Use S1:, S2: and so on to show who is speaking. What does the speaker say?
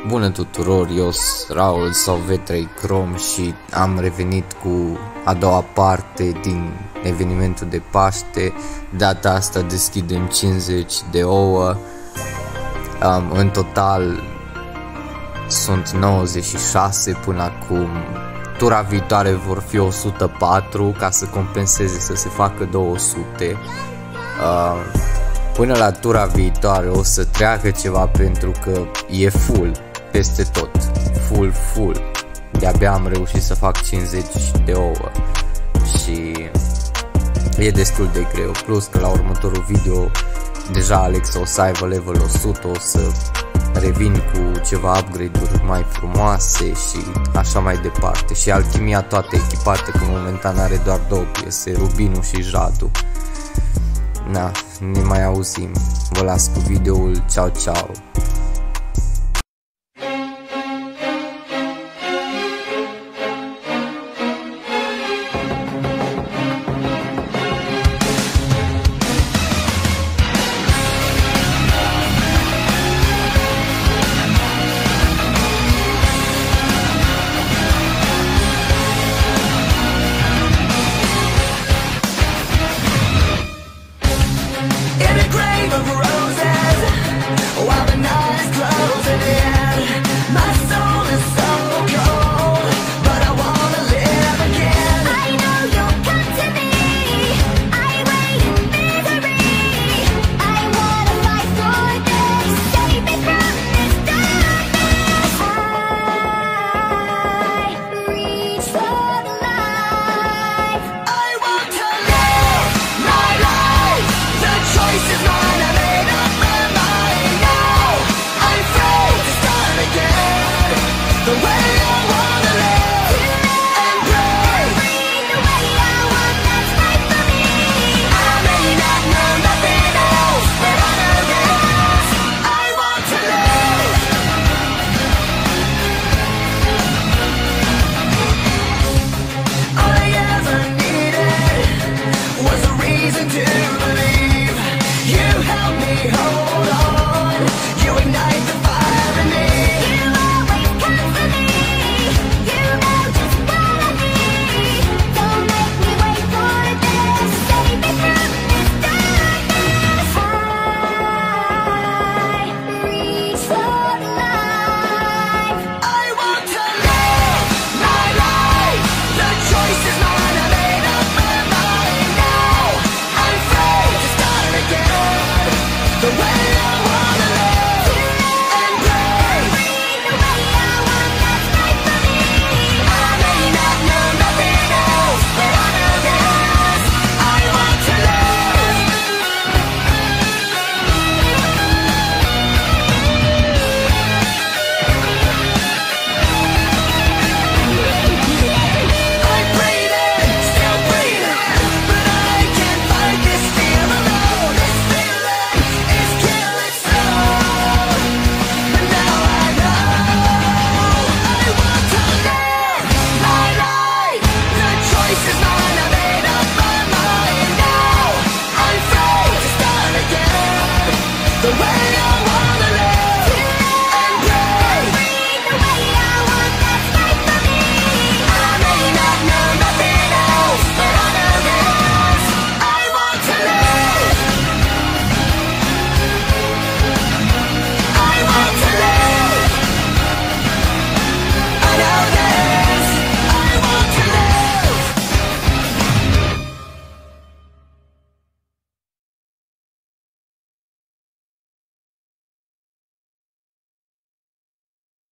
S1: Bună tuturor, eu sunt Raul sau V3 Chrome și am revenit cu a doua parte din evenimentul de Paște. Data asta deschidem 50 de ouă, în total sunt 96 până acum. Tura viitoare vor fi 104 ca să compenseze să se facă 200. Până la tura viitoare o să treacă ceva pentru că e full peste tot, full. De-abia am reușit să fac 50 de ouă și e destul de greu. Plus că la următorul video deja Alex o să aibă level 100, o să revin cu ceva upgrade-uri mai frumoase și așa mai departe. Și alchimia toată echipată, că momentan are doar două piese, rubinul și jadul. Na, ne mai auzim. Vă las cu videoul, ciao.